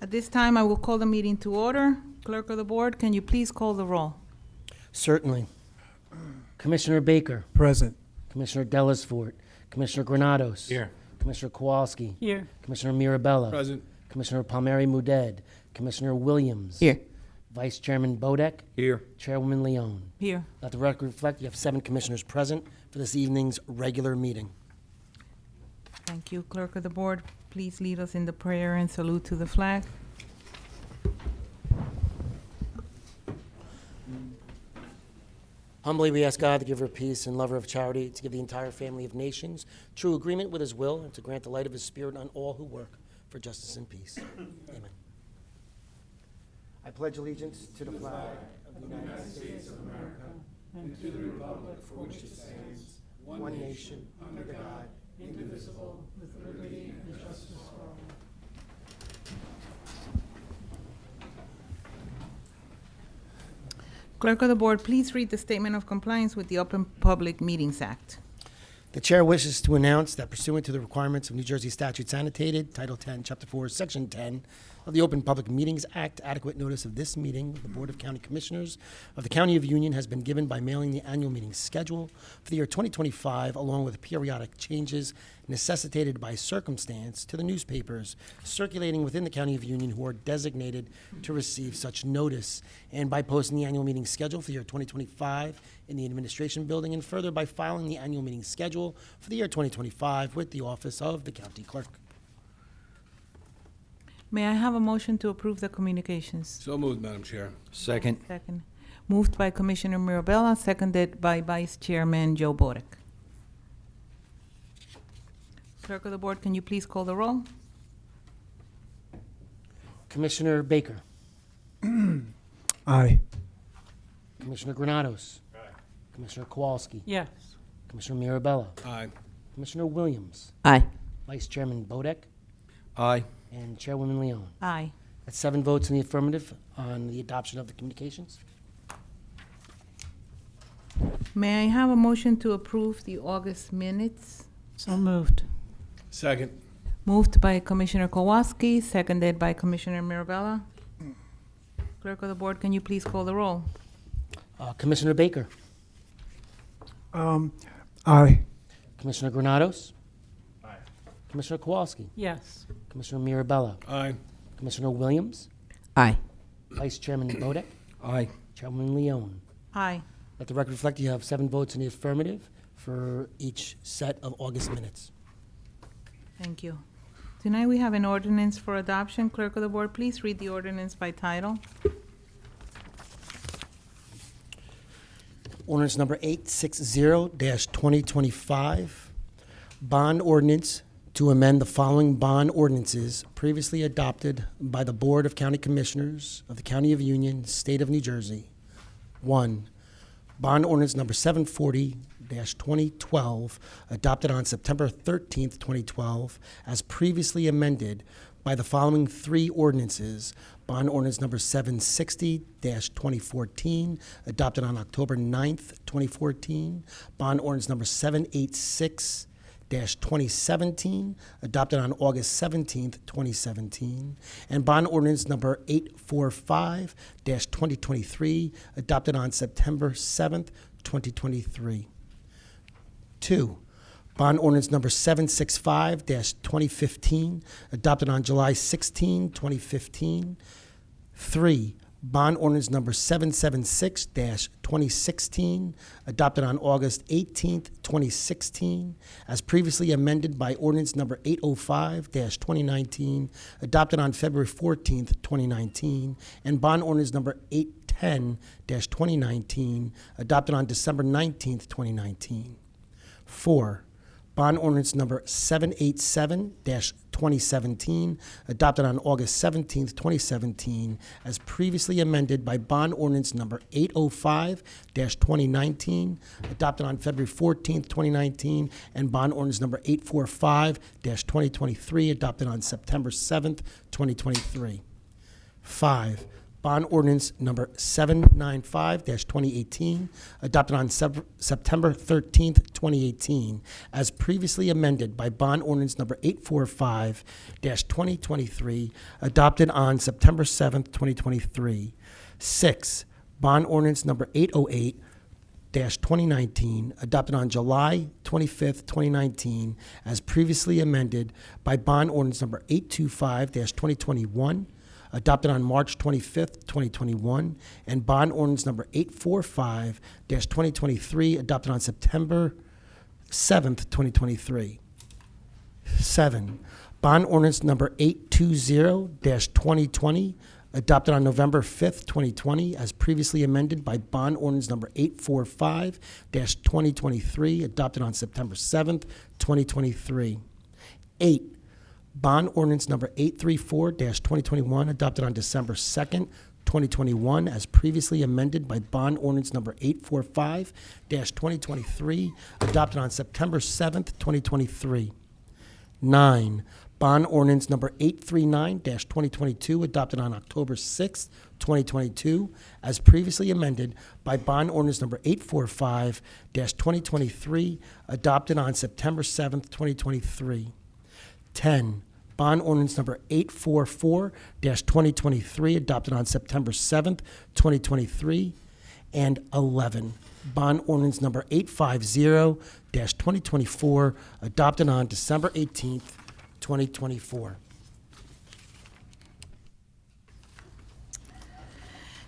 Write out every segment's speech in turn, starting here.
At this time, I will call the meeting to order. Clerk of the Board, can you please call the roll? Certainly. Commissioner Baker, Present. Commissioner Dellisfort, Commissioner Granados. Here. Commissioner Kowalski. Here. Commissioner Mirabella. Present. Commissioner Palmieri Muedad. Commissioner Williams. Here. Vice Chairman Bodek. Here. Chairwoman Leone. Here. Let the record reflect you have 7 commissioners present for this evening's regular meeting. Thank you. Clerk of the Board, please lead us in the prayer and salute to the flag. Humbly we ask God, the giver of peace and lover of charity, to give the entire family of nations true agreement with his will and to grant the light of his spirit on all who work for justice and peace. Amen. I pledge allegiance to the flag of the United States of America and to the republic for which it stands, one nation, under God, indivisible, with liberty and justice for all. Clerk of the Board, please read the statement of compliance with the Open Public Meetings Act. The chair wishes to announce that pursuant to the requirements of New Jersey statutes annotated, Title 10, Chapter 4, Section 10 of the Open Public Meetings Act, adequate notice of this meeting of the Board of County Commissioners of the County of Union has been given by mailing the annual meeting schedule for the year 2025, along with periodic changes necessitated by circumstance to the newspapers circulating within the County of Union who are designated to receive such notice, and by posting the annual meeting schedule for the year 2025 in the Administration Building, and further by filing the annual meeting schedule for the year 2025 with the Office of the County Clerk. May I have a motion to approve the communications? So moved, Madam Chair. Second. Second. Moved by Commissioner Mirabella, seconded by Vice Chairman Joe Bodek. Clerk of the Board, can you please call the roll? Commissioner Baker. Aye. Commissioner Granados. Aye. Commissioner Kowalski. Yes. Commissioner Mirabella. Aye. Commissioner Williams. Aye. Vice Chairman Bodek. Aye. And Chairwoman Leone. Aye. That's 7 votes in the affirmative on the adoption of the communications. May I have a motion to approve the August minutes? So moved. Second. Moved by Commissioner Kowalski, seconded by Commissioner Mirabella. Clerk of the Board, can you please call the roll? Commissioner Baker. Aye. Commissioner Granados. Aye. Commissioner Kowalski. Yes. Commissioner Mirabella. Aye. Commissioner Williams. Aye. Vice Chairman Bodek. Aye. Chairwoman Leone. Aye. Let the record reflect you have 7 votes in the affirmative for each set of August minutes. Thank you. Tonight we have an ordinance for adoption. Clerk of the Board, please read the ordinance by title. Ordinance number 860-2025, bond ordinance to amend the following bond ordinances previously adopted by the Board of County Commissioners of the County of Union, State of New Jersey. 1, bond ordinance number 740-2012, adopted on September 13th, 2012, as previously amended by the following 3 ordinances. Bond ordinance number 760-2014, adopted on October 9th, 2014. Bond ordinance number 786-2017, adopted on August 17th, 2017. And bond ordinance number 845-2023, adopted on September 7th, 2023. 2, bond ordinance number 765-2015, adopted on July 16, 2015. 3, bond ordinance number 776-2016, adopted on August 18, 2016, as previously amended by ordinance number 805-2019, adopted on February 14, 2019, and bond ordinance number 810-2019, adopted on December 19, 2019. 4, bond ordinance number 787-2017, adopted on August 17, 2017, as previously amended by bond ordinance number 805-2019, adopted on February 14, 2019, and bond ordinance number 845-2023, adopted on September 7, 2023. 5, Bond ordinance number 795-2018, adopted on September 13th, 2018, as previously amended by bond ordinance number 845-2023, adopted on September 7th, 2023. 6, bond ordinance number 808-2019, adopted on July 25th, 2019, as previously amended by bond ordinance number 825-2021, adopted on March 25th, 2021, and bond ordinance number 845-2023, adopted on September 7th, 2023. 7, bond ordinance number 820-2020, adopted on November 5th, 2020, as previously amended by bond ordinance number 845-2023, adopted on September 7th, 2023. 8, bond ordinance number 834-2021, adopted on December 2nd, 2021, as previously amended by bond ordinance number 845-2023, adopted on September 7th, 2023. 9, bond ordinance number 839-2022, adopted on October 6th, 2022, as previously amended by bond ordinance number 845-2023, adopted on September 7th, 2023. 10, bond ordinance number 844-2023, adopted on September 7th, 2023. And 11, bond ordinance number 850-2024, adopted on December 18th, 2024.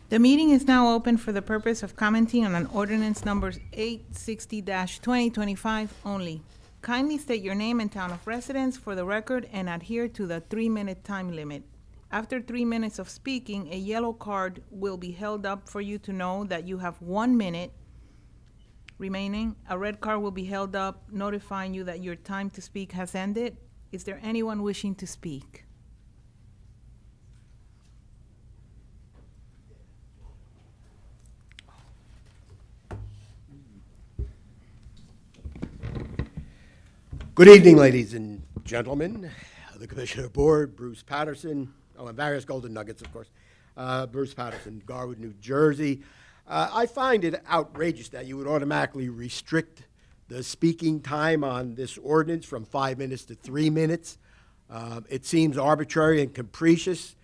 The meeting is now open for the purpose of commenting on an ordinance number 860-2025 only. Kindly state your name and town of residence for the record and adhere to the 3-minute time limit. After 3 minutes of speaking, a yellow card will be held up for you to know that you have 1 minute remaining. A red card will be held up notifying you that your time to speak has ended. Is there anyone wishing to speak? Good evening, ladies and gentlemen. The Commissioner Board, Bruce Patterson, and various Golden Nuggets, of course. Bruce Patterson, Garwood, New Jersey. I find it outrageous that you would automatically restrict the speaking time on this ordinance from 5 minutes to 3 minutes. It seems arbitrary and capricious,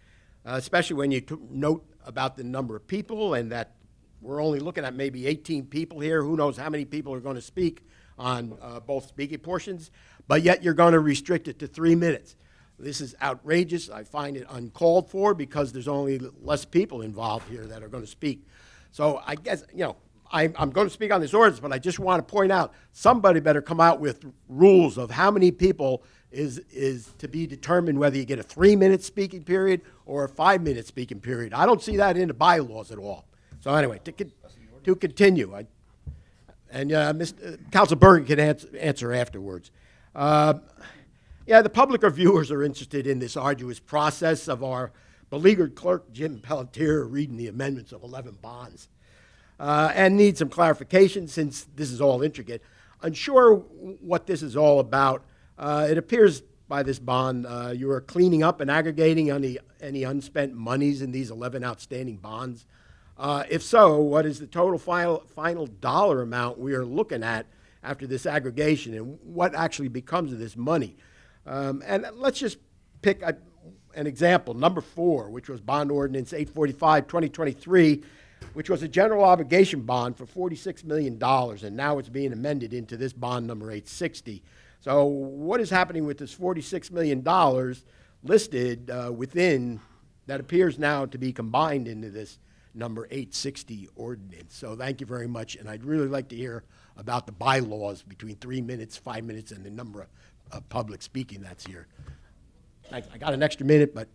especially when you note about the number of people and that we're only looking at maybe 18 people here. Who knows how many people are going to speak on both speaking portions, but yet you're going to restrict it to 3 minutes. This is outrageous. I find it uncalled for because there's only less people involved here that are going to speak. So I guess, I'm going to speak on this ordinance, but I just want to point out, somebody better come out with rules of how many people is to be determined whether you get a 3-minute speaking period or a 5-minute speaking period. I don't see that in the bylaws at all. So anyway, to continue, Mr. Council Bergen can answer afterwards. The public or viewers are interested in this arduous process of our beleaguered clerk, Jim Pelletier, reading the amendments of 11 bonds, and need some clarification since this is all intricate. Unsure what this is all about, it appears by this bond you are cleaning up and aggregating any unspent monies in these 11 outstanding bonds. If so, what is the total final dollar amount we are looking at after this aggregation, and what actually becomes of this money? And let's just pick an example, number 4, which was bond ordinance 845-2023, which was a general obligation bond for $46 million, and now it's being amended into this bond number 860. So what is happening with this $46 million listed within that appears now to be combined into this number 860 ordinance? So thank you very much, and I'd really like to hear about the bylaws between 3 minutes, 5 minutes, and the number of public speaking that's here. I got an extra minute, but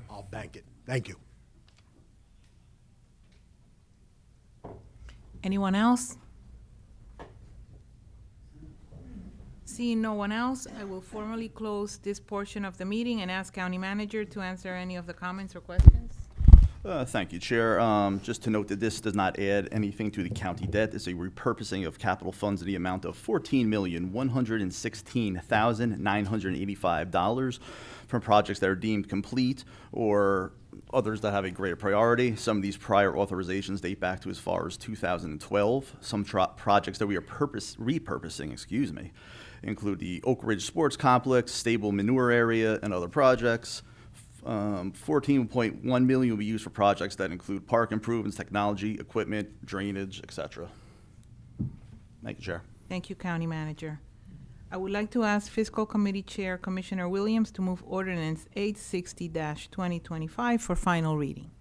I'll bank it. Thank you. Anyone else? Seeing no one else, I will formally close this portion of the meeting and ask County Manager to answer any of the comments or questions. Thank you, Chair. Just to note that this does not add anything to the county debt. It's a repurposing of capital funds in the amount of $14,116,985 from projects that are deemed complete or others that have a greater priority. Some of these prior authorizations date back to as far as 2012. Some projects that we are repurposing, include the Oak Ridge Sports Complex, stable manure area, and other projects. 14.1 million will be used for projects that include park improvements, technology, equipment, drainage, etc. Thank you, Chair. Thank you, County Manager. I would like to ask Fiscal Committee Chair Commissioner Williams to move Ordinance 860-2025 for final reading.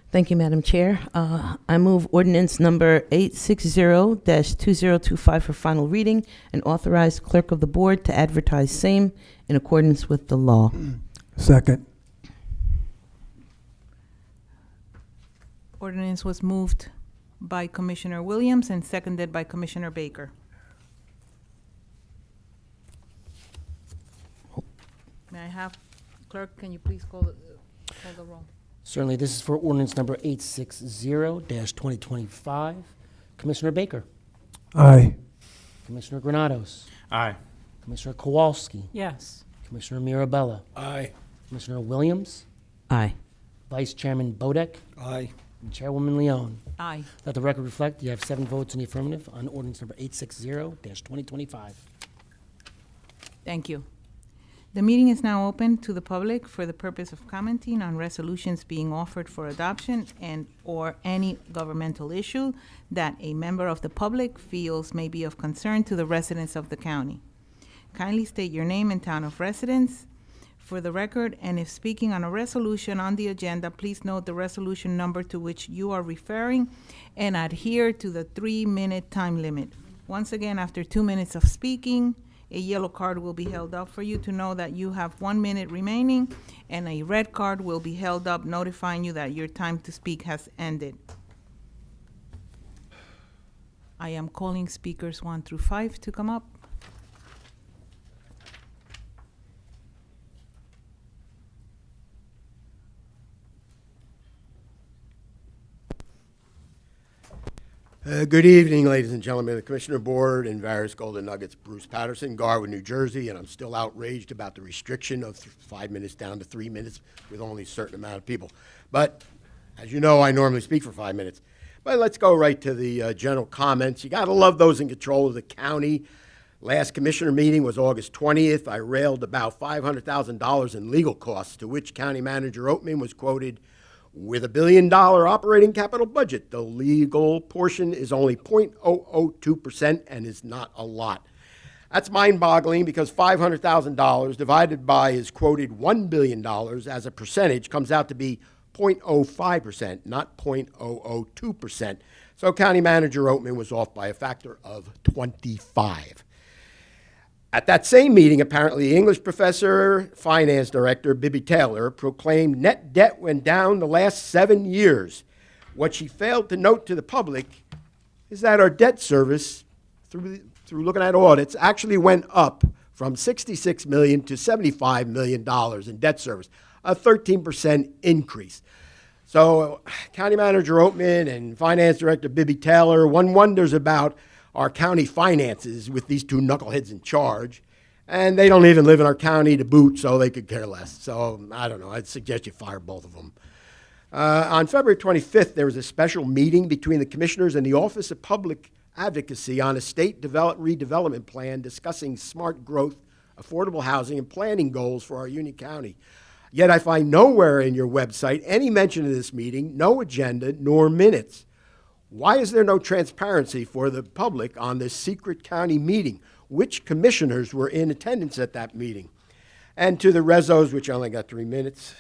Thank you, Madam Chair. I move ordinance number 860-2025 for final reading and authorize clerk of the board to advertise same in accordance with the law. Second. Ordinance was moved by Commissioner Williams and seconded by Commissioner Baker. May I have, clerk, can you please call the roll? Certainly, this is for ordinance number 860-2025. Commissioner Baker, Aye. Commissioner Granados, Aye. Commissioner Kowalski, Yes. Commissioner Mirabella, Aye. Commissioner Williams, Aye. Vice Chairman Bodek, Aye. and Chairwoman Leone. Aye. Let the record reflect you have 7 votes in the affirmative on ordinance number 860-2025. Thank you. The meeting is now open to the public for the purpose of commenting on resolutions being offered for adoption and/or any governmental issue that a member of the public feels may be of concern to the residents of the county. Kindly state your name and town of residence for the record, and if speaking on a resolution on the agenda, please note the resolution number to which you are referring and adhere to the 3-minute time limit. Once again, after 2 minutes of speaking, a yellow card will be held up for you to know that you have 1 minute remaining, and a red card will be held up notifying you that your time to speak has ended. I am calling speakers 1 through 5 to come up. Good evening, ladies and gentlemen of the Commissioner Board and various Golden Nuggets. Bruce Patterson, Garwood, New Jersey, and I'm still outraged about the restriction of 5 minutes down to 3 minutes with only a certain amount of people. But as you know, I normally speak for 5 minutes. But let's go right to the general comments. You got to love those in control of the county. Last commissioner meeting was August 20th. I railed about $500,000 in legal costs, to which County Manager Oatman was quoted, "With $1 billion operating capital budget, the legal portion is only 0.002% and is not a lot." That's mind-boggling because $500,000 divided by his quoted $1 billion as a percentage comes out to be 0.05%, not 0.002%. So County Manager Oatman was off by a factor of 25. At that same meeting, apparently, English professor, finance director Bibby Taylor proclaimed net debt went down the last 7 years. What she failed to note to the public is that our debt service, through looking at audits, actually went up from $66 million to $75 million in debt service, a 13% increase. So County Manager Oatman and Finance Director Bibby Taylor, one wonders about our county finances with these two knuckleheads in charge, and they don't even live in our county to boot, so they could care less. So I don't know. I'd suggest you fire both of them. On February 25th, there was a special meeting between the commissioners and the Office of Public Advocacy on a state redevelopment plan discussing smart growth, affordable housing, and planning goals for our Union County. Yet I find nowhere in your website any mention of this meeting, no agenda, nor minutes. Why is there no transparency for the public on this secret county meeting? Which commissioners were in attendance at that meeting? And to the rezos, which I only got 3 minutes.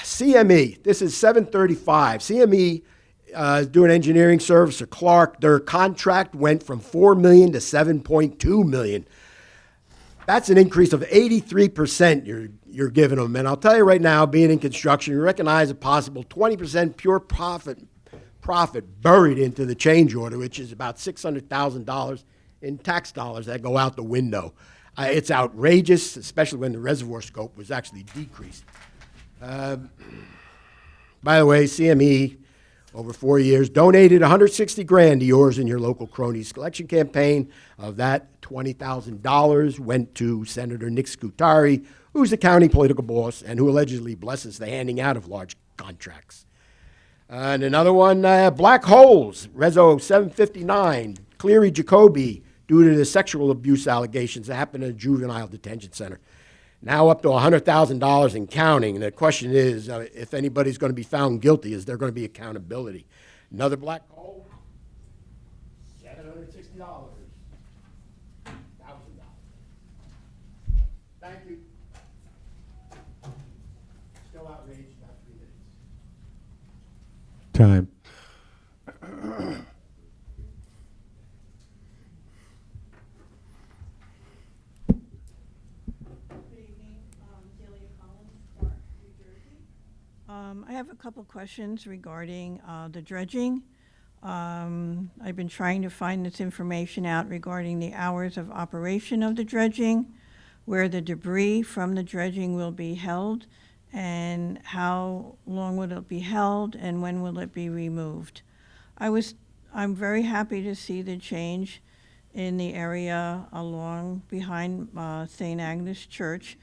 CME, this is 735. CME is doing engineering service for Clark. Their contract went from $4 million to $7.2 million. That's an increase of 83% you're giving them. And I'll tell you right now, being in construction, you recognize a possible 20% pure profit buried into the change order, which is about $600,000 in tax dollars that go out the window. It's outrageous, especially when the reservoir scope was actually decreased. By the way, CME, over 4 years, donated 160 grand to yours and your local cronies collection campaign. Of that, $20,000 went to Senator Nick Scutari, who's the county political boss and who allegedly blesses the handing out of large contracts. And another one, Black Holes, Reso 759, Cleary Jacoby, due to the sexual abuse allegations that happened at a juvenile detention center. Now up to $100,000 and counting. And the question is, if anybody's going to be found guilty, is there going to be accountability? Another black hole, $760,000. Thank you. Still outraged, about 3 minutes. Time. Good evening, Delia Collins, Clark, New Jersey. I have a couple questions regarding the dredging. I've been trying to find this information out regarding the hours of operation of the dredging, where the debris from the dredging will be held, and how long will it be held, and when will it be removed. I'm very happy to see the change in the area along behind St. Agnes Church,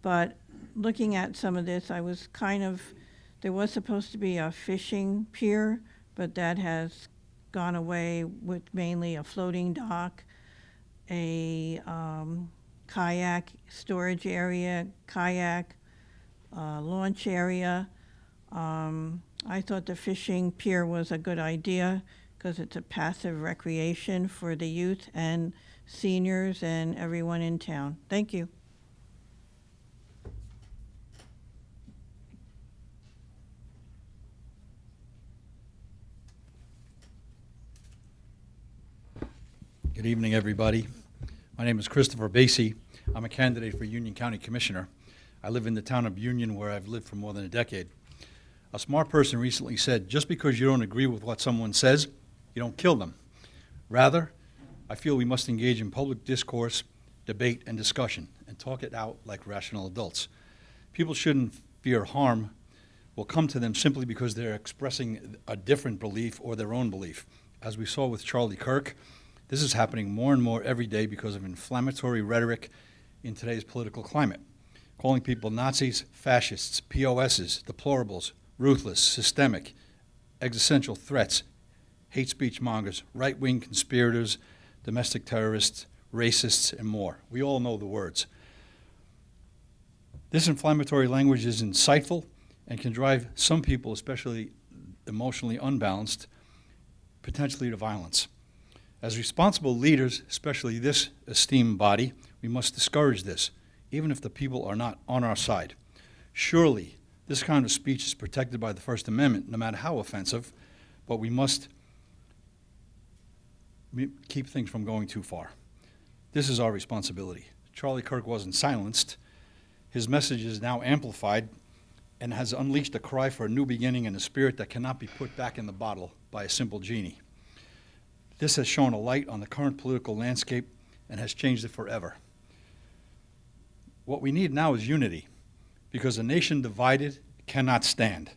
but looking at some of this, there was supposed to be a fishing pier, but that has gone away with mainly a floating dock, a kayak storage area, kayak launch area. I thought the fishing pier was a good idea because it's a passive recreation for the youth and seniors and everyone in town. Thank you. Good evening, everybody. My name is Christopher Basie. I'm a candidate for Union County Commissioner. I live in the town of Union, where I've lived for more than a decade. A smart person recently said, just because you don't agree with what someone says, you don't kill them. Rather, I feel we must engage in public discourse, debate, and discussion, and talk it out like rational adults. People shouldn't fear harm will come to them simply because they're expressing a different belief or their own belief. As we saw with Charlie Kirk, this is happening more and more every day because of inflammatory rhetoric in today's political climate. Calling people Nazis, fascists, POSs, deplorables, ruthless, systemic, existential threats, hate speech mongers, right-wing conspirators, domestic terrorists, racists, and more. We all know the words. This inflammatory language is insightful and can drive some people, especially emotionally unbalanced, potentially to violence. As responsible leaders, especially this esteemed body, we must discourage this, even if the people are not on our side. Surely, this kind of speech is protected by the First Amendment, no matter how offensive, but we must keep things from going too far. This is our responsibility. Charlie Kirk wasn't silenced. His message is now amplified and has unleashed a cry for a new beginning and a spirit that cannot be put back in the bottle by a simple genie. This has shone a light on the current political landscape and has changed it forever. What we need now is unity, because a nation divided cannot stand.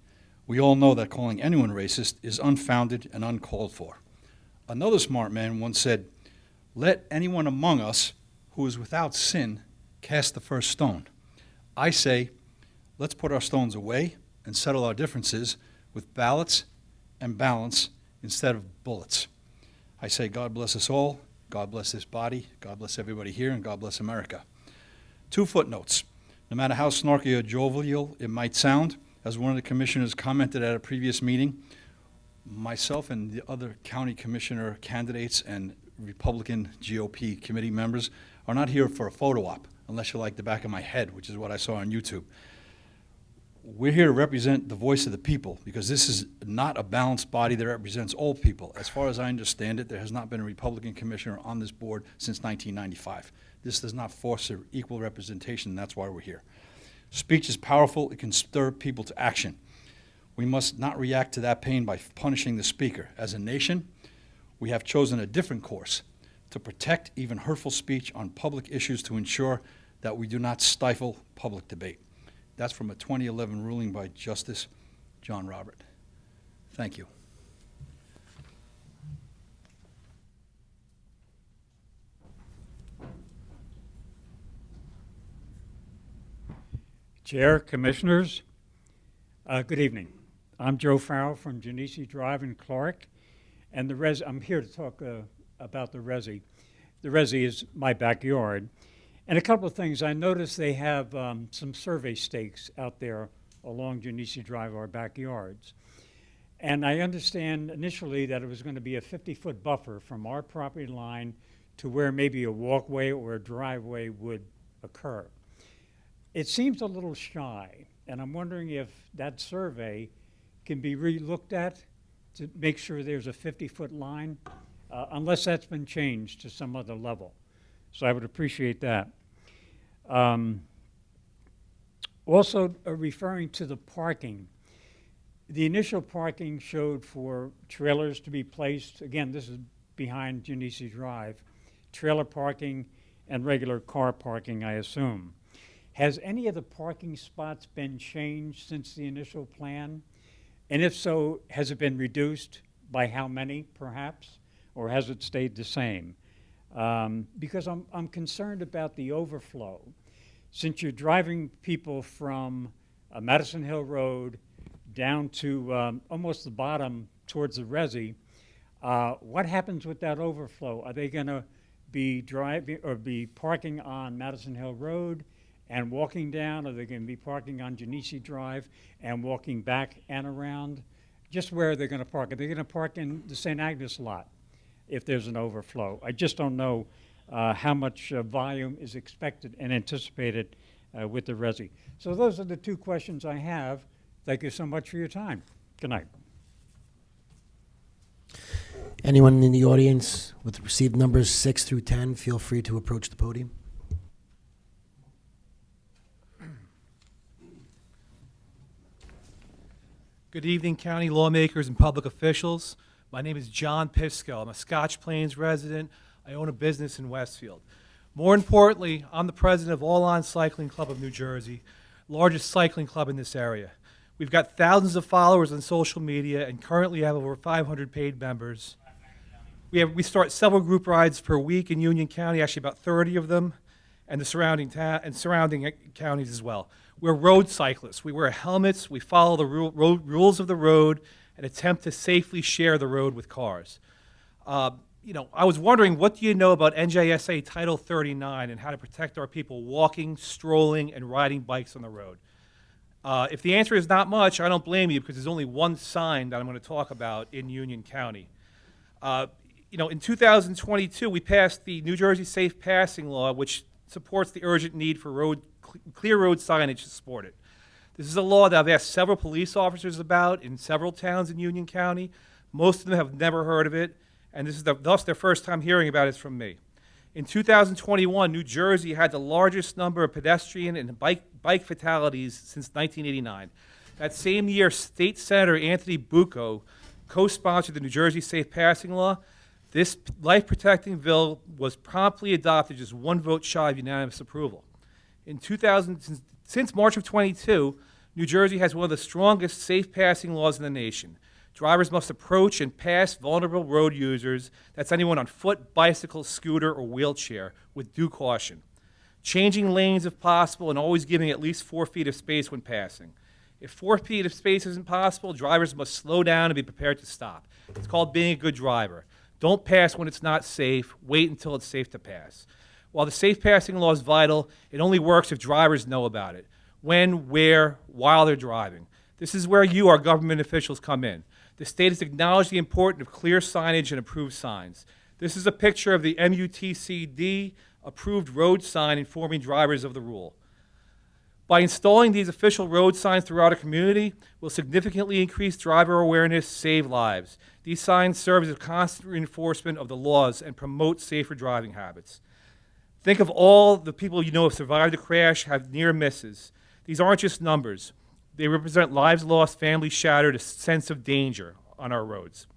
We all know that calling anyone racist is unfounded and uncalled for. Another smart man once said, "Let anyone among us who is without sin cast the first stone." I say, let's put our stones away and settle our differences with ballots and balance instead of bullets. I say, God bless us all, God bless this body, God bless everybody here, and God bless America. 2 footnotes. No matter how snarky or jovial it might sound, as one of the commissioners commented at a previous meeting, myself and the other county commissioner candidates and Republican GOP committee members are not here for a photo op, unless you like the back of my head, which is what I saw on YouTube. We're here to represent the voice of the people, because this is not a balanced body that represents all people. As far as I understand it, there has not been a Republican commissioner on this board since 1995. This does not foster equal representation, and that's why we're here. Speech is powerful. It can stir people to action. We must not react to that pain by punishing the speaker. As a nation, we have chosen a different course to protect even hurtful speech on public issues to ensure that we do not stifle public debate. That's from a 2011 ruling by Justice John Robert. Thank you. Chair, Commissioners, good evening. I'm Joe Farrell from Genesee Drive in Clark, and I'm here to talk about the Resi. The Resi is my backyard. And a couple of things. I noticed they have some survey stakes out there along Genesee Drive, our backyards. And I understand initially that it was going to be a 50-foot buffer from our property line to where maybe a walkway or a driveway would occur. It seems a little shy, and I'm wondering if that survey can be re-looked at to make sure there's a 50-foot line, unless that's been changed to some other level. So I would appreciate that. Also, referring to the parking, the initial parking showed for trailers to be placed. Again, this is behind Genesee Drive. Trailer parking and regular car parking, I assume. Has any of the parking spots been changed since the initial plan? And if so, has it been reduced by how many, perhaps? Or has it stayed the same? Because I'm concerned about the overflow. Since you're driving people from Madison Hill Road down to almost the bottom towards the Resi, what happens with that overflow? Are they going to be driving or be parking on Madison Hill Road and walking down? Are they going to be parking on Genesee Drive and walking back and around? Just where are they going to park? Are they going to park in the St. Agnes lot if there's an overflow? I just don't know how much volume is expected and anticipated with the Resi. So those are the two questions I have. Thank you so much for your time. Good night. Anyone in the audience with received numbers 6 through 10, feel free to approach the podium. Good evening, county lawmakers and public officials. My name is John Pisco. I'm a Scotch Plains resident. I own a business in Westfield. More importantly, I'm the president of All On Cycling Club of New Jersey, largest cycling club in this area. We've got thousands of followers on social media and currently have over 500 paid members. We start several group rides per week in Union County, actually about 30 of them, and the surrounding counties as well. We're road cyclists. We wear helmets, we follow the rules of the road, and attempt to safely share the road with cars. I was wondering, what do you know about NJSA Title 39 and how to protect our people walking, strolling, and riding bikes on the road? If the answer is not much, I don't blame you because there's only one sign that I'm going to talk about in Union County. In 2022, we passed the New Jersey Safe Passing Law, which supports the urgent need for clear road signage to support it. This is a law that I've asked several police officers about in several towns in Union County. Most of them have never heard of it, and this is thus their first time hearing about it from me. In 2021, New Jersey had the largest number of pedestrian and bike fatalities since 1989. That same year, State Senator Anthony Bucco co-sponsored the New Jersey Safe Passing Law. This life-protecting bill was promptly adopted, just one vote shy of unanimous approval. Since March of 22, New Jersey has one of the strongest safe passing laws in the nation. Drivers must approach and pass vulnerable road users, that's anyone on foot, bicycle, scooter, or wheelchair, with due caution. Changing lanes if possible and always giving at least 4 feet of space when passing. If 4 feet of space isn't possible, drivers must slow down and be prepared to stop. It's called being a good driver. Don't pass when it's not safe. Wait until it's safe to pass. While the safe passing law is vital, it only works if drivers know about it. When, where, while they're driving. This is where you, our government officials, come in. The state has acknowledged the importance of clear signage and approved signs. This is a picture of the MUTCD approved road sign informing drivers of the rule. By installing these official road signs throughout a community, we'll significantly increase driver awareness, save lives. These signs serve as a constant reinforcement of the laws and promote safer driving habits. Think of all the people you know have survived a crash, have near misses. These aren't just numbers. They represent lives lost, families shattered, a sense of danger on our roads.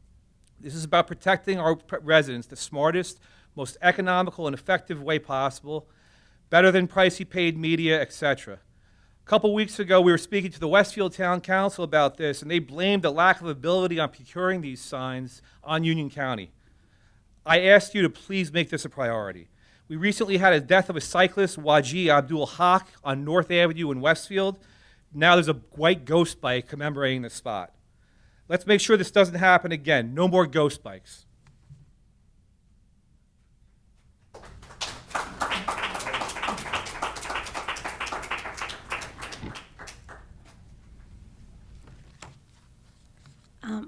This is about protecting our residents the smartest, most economical and effective way possible, better than pricey paid media, etc. A couple weeks ago, we were speaking to the Westfield Town Council about this, and they blamed the lack of ability on procuring these signs on Union County. I asked you to please make this a priority. We recently had a death of a cyclist, Waji Abdul Haq, on North Avenue in Westfield. Now there's a white ghost bike commemorating the spot. Let's make sure this doesn't happen again. No more ghost bikes.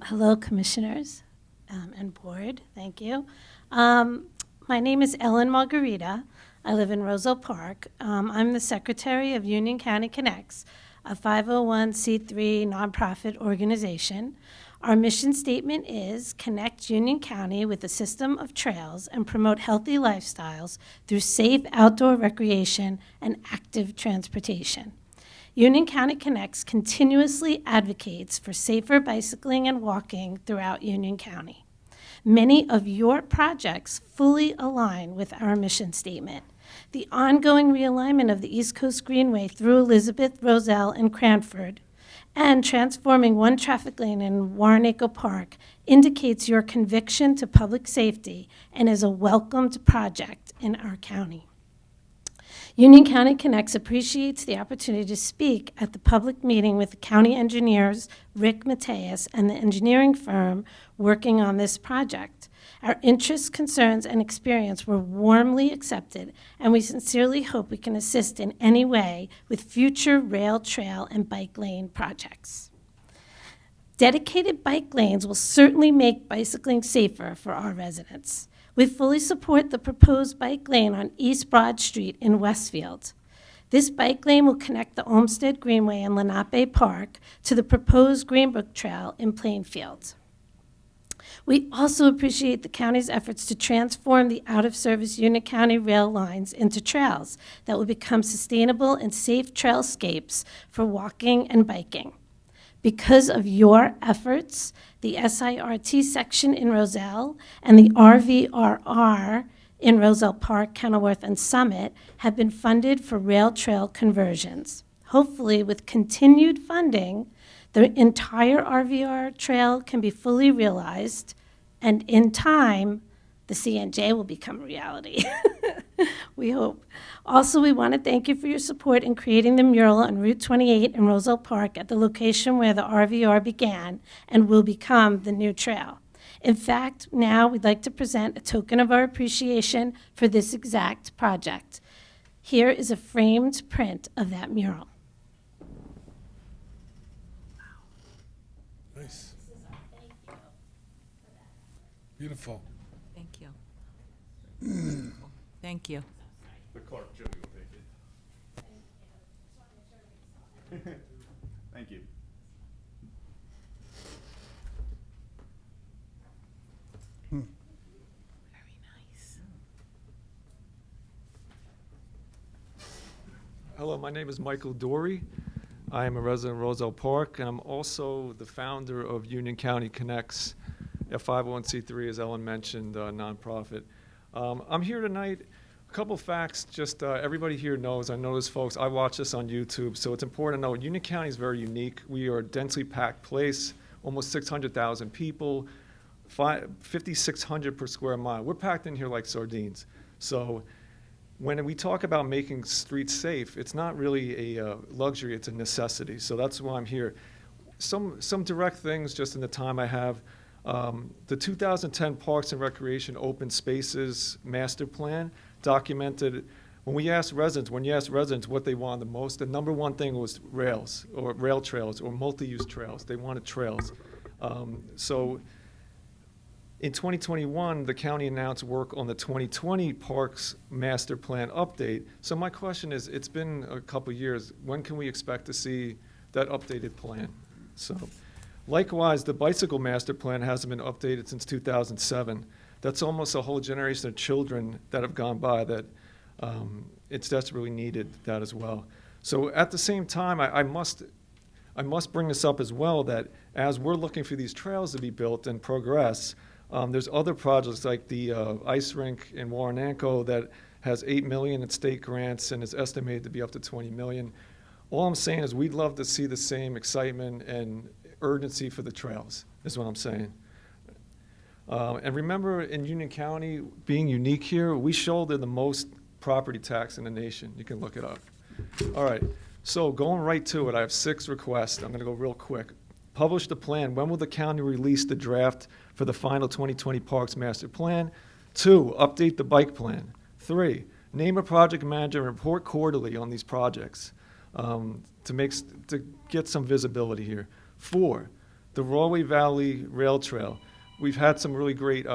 Hello, commissioners and board. Thank you. My name is Ellen Margarita. I live in Roselle Park. I'm the secretary of Union County Connects, a 501c3 nonprofit organization. Our mission statement is connect Union County with a system of trails and promote healthy lifestyles through safe outdoor recreation and active transportation. Union County Connects continuously advocates for safer bicycling and walking throughout Union County. Many of your projects fully align with our mission statement. The ongoing realignment of the East Coast Greenway through Elizabeth, Roselle, and Cranford, and transforming one traffic lane in Warnaco Park indicates your conviction to public safety and is a welcomed project in our county. Union County Connects appreciates the opportunity to speak at the public meeting with the county engineers, Rick Mateus, and the engineering firm working on this project. Our interests, concerns, and experience were warmly accepted, and we sincerely hope we can assist in any way with future rail, trail, and bike lane projects. Dedicated bike lanes will certainly make bicycling safer for our residents. We fully support the proposed bike lane on East Broad Street in Westfield. This bike lane will connect the Olmsted Greenway and Lenape Park to the proposed Greenbrook Trail in Plainfield. We also appreciate the county's efforts to transform the out-of-service Union County rail lines into trails that will become sustainable and safe trailscapes for walking and biking. Because of your efforts, the SIRT section in Roselle and the RVRR in Roselle Park, Kenilworth, and Summit have been funded for rail trail conversions. Hopefully, with continued funding, the entire RVR trail can be fully realized, and in time, the CNJ will become a reality. We hope. Also, we want to thank you for your support in creating the mural on Route 28 in Roselle Park at the location where the RVR began and will become the new trail. In fact, now we'd like to present a token of our appreciation for this exact project. Here is a framed print of that mural. Nice. Beautiful. Thank you. Thank you. The clerk, Jody, will take it. Thank you. Very nice. Hello, my name is Michael Dory. I am a resident of Roselle Park, and I'm also the founder of Union County Connects, a 501c3, as Ellen mentioned, a nonprofit. I'm here tonight. A couple facts, just everybody here knows, I know there's folks, I watch this on YouTube, so it's important to know Union County is very unique. We are a densely packed place, almost 600,000 people, 5,600 per square mile. We're packed in here like sardines. So when we talk about making streets safe, it's not really a luxury, it's a necessity. So that's why I'm here. Some direct things just in the time I have. The 2010 Parks and Recreation Open Spaces Master Plan documented, when you ask residents what they wanted the most, the number one thing was rails, or rail trails, or multi-use trails. They wanted trails. So in 2021, the county announced work on the 2020 Parks Master Plan update. So my question is, it's been a couple years, when can we expect to see that updated plan? So, likewise, the Bicycle Master Plan hasn't been updated since 2007. That's almost a whole generation of children that have gone by that it's desperately needed that as well. So at the same time, I must bring this up as well, that as we're looking for these trails to be built and progress, there's other projects like the ice rink in Warrenanko that has $8 million in state grants and is estimated to be up to $20 million. All I'm saying is we'd love to see the same excitement and urgency for the trails, is what I'm saying. And remember, in Union County, being unique here, we shoulder the most property tax in the nation. You can look it up. All right, so going right to it, I have 6 requests. I'm gonna go real quick. Publish the plan. When will the county release the draft for the final 2020 Parks Master Plan? 2, update the bike plan. 3, name a project manager and report quarterly on these projects to get some visibility here. 4, the Rawley Valley Rail Trail. We've had some really great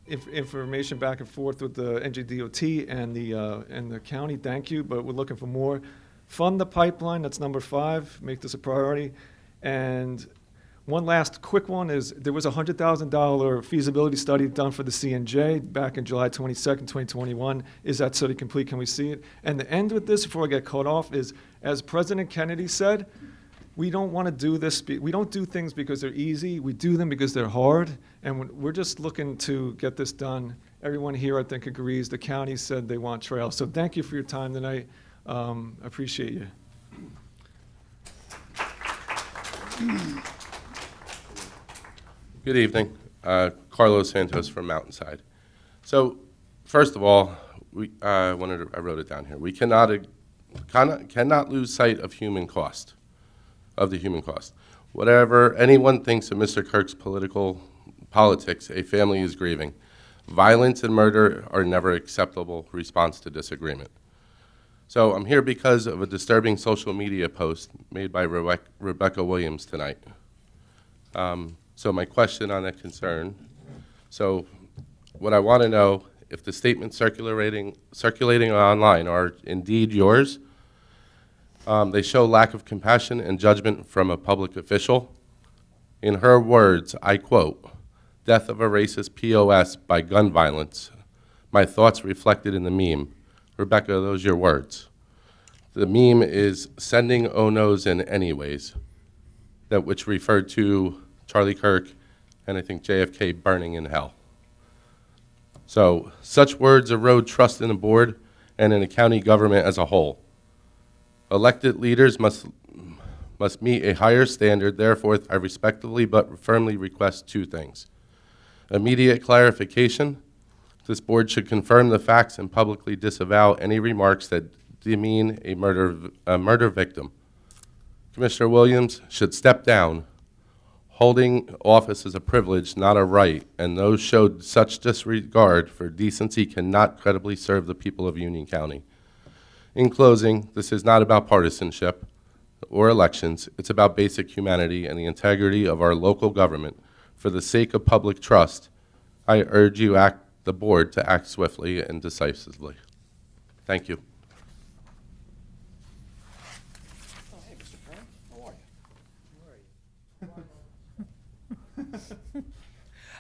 information back and forth with the NJDOT and the county. Thank you, but we're looking for more. Fund the pipeline. That's number 5. Make this a priority. And one last quick one is there was a $100,000 feasibility study done for the CNJ back in July 22nd, 2021. Is that study complete? Can we see it? And the end with this, before I get cut off, is as President Kennedy said, we don't want to do this. We don't do things because they're easy. We do them because they're hard. And we're just looking to get this done. Everyone here, I think, agrees. The county said they want trails. So thank you for your time tonight. I appreciate you. Good evening. Carlos Santos from Mountainside. So, first of all, I wrote it down here. We cannot lose sight of human cost, of the human cost. Whatever anyone thinks of Mr. Kirk's politics, a family is grieving. Violence and murder are never acceptable response to disagreement. So I'm here because of a disturbing social media post made by Rebecca Williams tonight. So my question on that concern, so what I want to know, if the statements circulating online are indeed yours, they show lack of compassion and judgment from a public official. In her words, I quote, "Death of a racist POS by gun violence. My thoughts reflected in the meme." Rebecca, those are your words. The meme is sending oh-nos in anyways, that which referred to Charlie Kirk and I think JFK burning in hell. So such words erode trust in the board and in the county government as a whole. Elected leaders must meet a higher standard. Therefore, I respectfully but firmly request 2 things. Immediate clarification. This board should confirm the facts and publicly disavow any remarks that demean a murder victim. Commissioner Williams should step down. Holding office is a privilege, not a right, and those showed such disregard for decency cannot credibly serve the people of Union County. In closing, this is not about partisanship or elections. It's about basic humanity and the integrity of our local government. For the sake of public trust, I urge you, the board, to act swiftly and decisively. Thank you. Hey, Mr. Kern,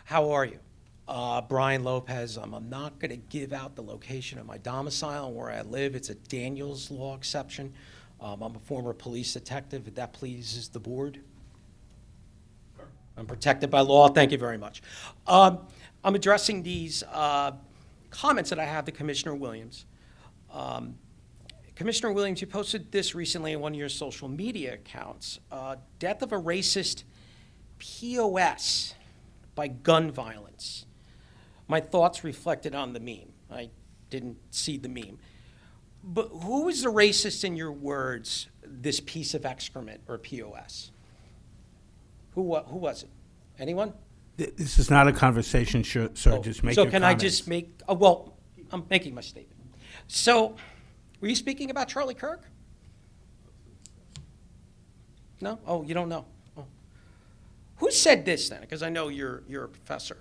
how are you? Brian Lopez. I'm not going to give out the location of my domicile and where I live. It's a Daniels Law exception. I'm a former police detective, if that pleases the board. I'm protected by law. Thank you very much. I'm addressing these comments that I have to Commissioner Williams. Commissioner Williams, you posted this recently on one of your social media accounts. Death of a racist POS by gun violence. My thoughts reflected on the meme. I didn't see the meme. But who is the racist in your words, this piece of excrement or POS? Who was it? Anyone? This is not a conversation, sir. Just make your So can I just make, well, I'm making my statement. So, were you speaking about Charlie Kirk? No? Oh, you don't know? Oh. Who said this then? Because I know you're a professor.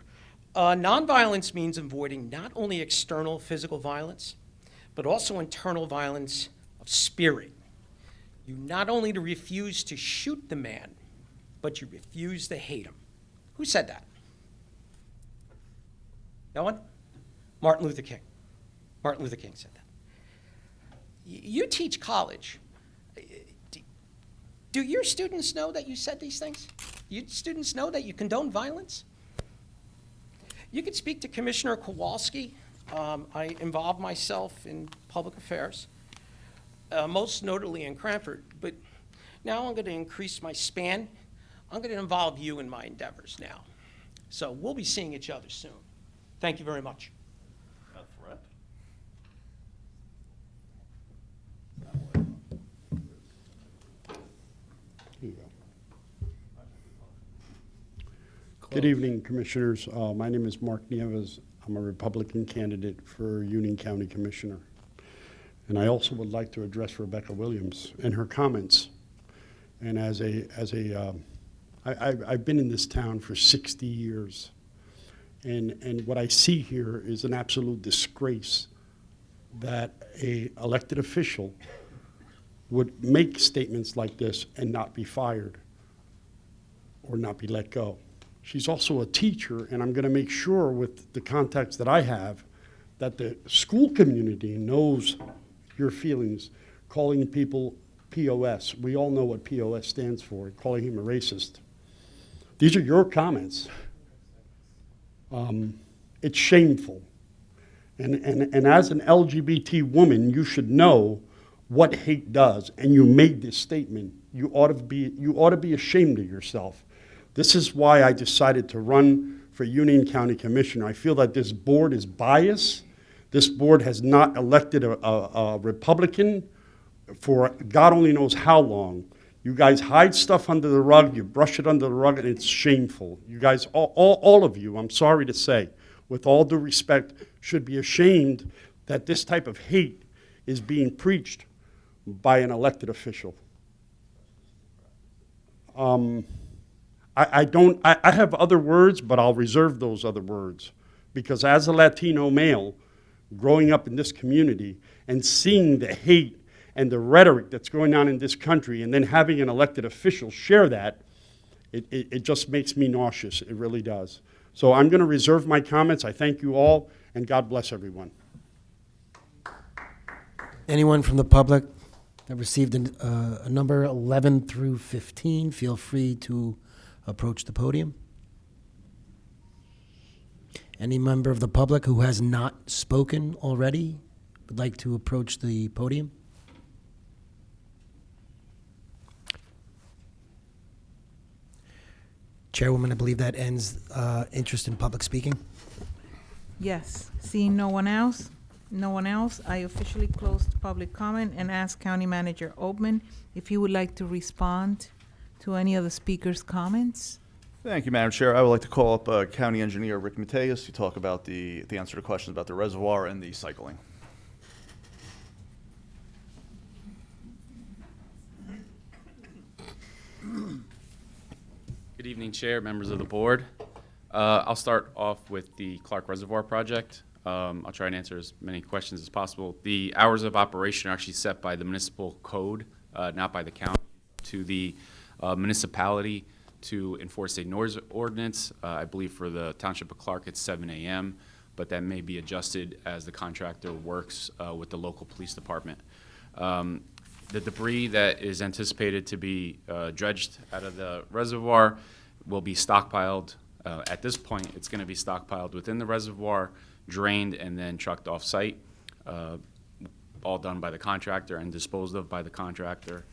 Nonviolence means avoiding not only external physical violence, but also internal violence of spirit. You not only to refuse to shoot the man, but you refuse to hate him. Who said that? No one? Martin Luther King. Martin Luther King said that. You teach college. Do your students know that you said these things? Your students know that you condone violence? You could speak to Commissioner Kowalski. I involve myself in public affairs. most notably in Cranford. But now I'm going to increase my span. I'm going to involve you in my endeavors now. So we'll be seeing each other soon. Thank you very much. Good evening, Commissioners. My name is Mark Nieves. I'm a Republican candidate for Union County Commissioner. And I also would like to address Rebecca Williams and her comments. And I've been in this town for 60 years. And what I see here is an absolute disgrace that a elected official would make statements like this and not be fired or not be let go. She's also a teacher, and I'm going to make sure with the contacts that I have that the school community knows your feelings, calling people POS. We all know what POS stands for, calling him a racist. These are your comments. It's shameful. And as an LGBT woman, you should know what hate does, and you made this statement. You ought to be ashamed of yourself. This is why I decided to run for Union County Commissioner. I feel that this board is biased. This board has not elected a Republican for God only knows how long. You guys hide stuff under the rug, you brush it under the rug, and it's shameful. You guys, all of you, I'm sorry to say, with all due respect, should be ashamed that this type of hate is being preached by an elected official. I have other words, but I'll reserve those other words. Because as a Latino male, growing up in this community and seeing the hate and the rhetoric that's going on in this country, and then having an elected official share that, it just makes me nauseous. It really does. So I'm going to reserve my comments. I thank you all, and God bless everyone. Anyone from the public that received a number 11 through 15, feel free to approach the podium. Any member of the public who has not spoken already would like to approach the podium? Chairwoman, I believe that ends interest in public speaking. Yes, seeing no one else, I officially closed public comment and ask County Manager Oatman if he would like to respond to any of the speakers' comments. Thank you, Madam Chair. I would like to call up County Engineer Rick Mateus to talk about the answer to questions about the reservoir and the cycling. Good evening, Chair, members of the board. I'll start off with the Clark Reservoir project. I'll try and answer as many questions as possible. The hours of operation are actually set by the municipal code, not by the county, to the municipality to enforce a noise ordinance. I believe for the Township of Clark, it's 7 a.m., but that may be adjusted as the contractor works with the local police department. The debris that is anticipated to be dredged out of the reservoir will be stockpiled. At this point, it's going to be stockpiled within the reservoir, drained, and then trucked off-site, all done by the contractor and disposed of by the contractor.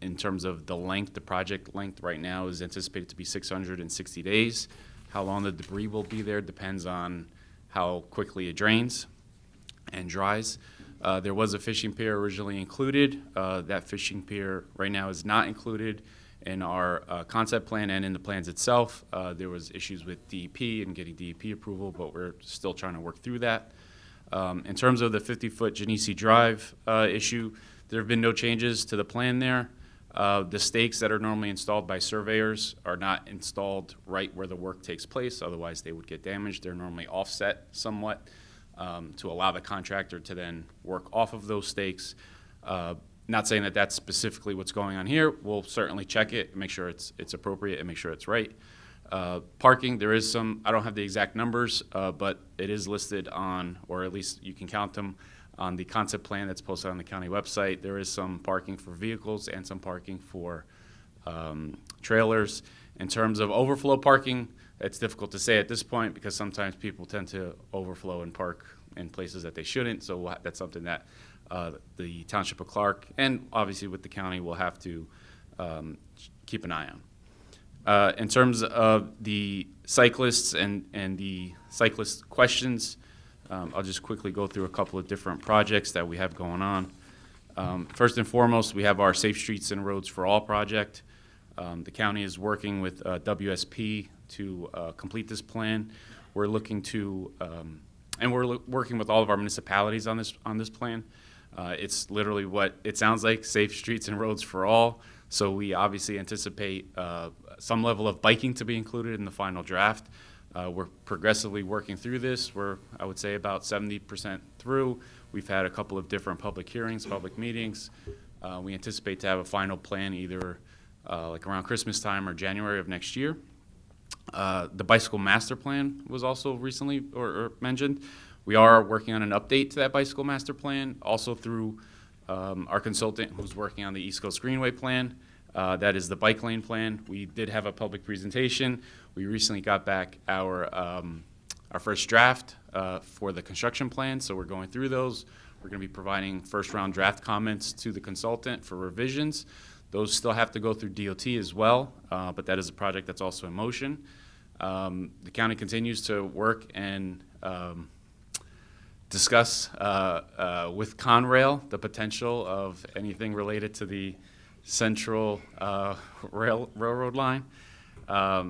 In terms of the length, the project length right now is anticipated to be 660 days. How long the debris will be there depends on how quickly it drains and dries. There was a fishing pier originally included. That fishing pier right now is not included in our concept plan and in the plans itself. There was issues with DEP and getting DEP approval, but we're still trying to work through that. In terms of the 50-foot Genesee Drive issue, there have been no changes to the plan there. The stakes that are normally installed by surveyors are not installed right where the work takes place, otherwise they would get damaged. They're normally offset somewhat to allow the contractor to then work off of those stakes. Not saying that that's specifically what's going on here. We'll certainly check it, make sure it's appropriate, and make sure it's right. Parking, there is some, I don't have the exact numbers, but it is listed on, or at least you can count them, on the concept plan that's posted on the county website. There is some parking for vehicles and some parking for trailers. In terms of overflow parking, it's difficult to say at this point because sometimes people tend to overflow and park in places that they shouldn't, so that's something that the Township of Clark, and obviously with the county, we'll have to keep an eye on. In terms of the cyclists and the cyclist questions, I'll just quickly go through a couple of different projects that we have going on. First and foremost, we have our Safe Streets and Roads for All project. The county is working with WSP to complete this plan. We're looking to, and we're working with all of our municipalities on this plan. It's literally what it sounds like, Safe Streets and Roads for All. So we obviously anticipate some level of biking to be included in the final draft. We're progressively working through this. We're, I would say, about 70% through. We've had a couple of different public hearings, public meetings. We anticipate to have a final plan either like around Christmas time or January of next year. The bicycle master plan was also recently or mentioned. We are working on an update to that bicycle master plan, also through our consultant who's working on the East Coast Greenway plan. That is the bike lane plan. We did have a public presentation. We recently got back our first draft for the construction plan, so we're going through those. We're going to be providing first round draft comments to the consultant for revisions. Those still have to go through DOT as well, but that is a project that's also in motion. The county continues to work and discuss with Conrail the potential of anything related to the central railroad line.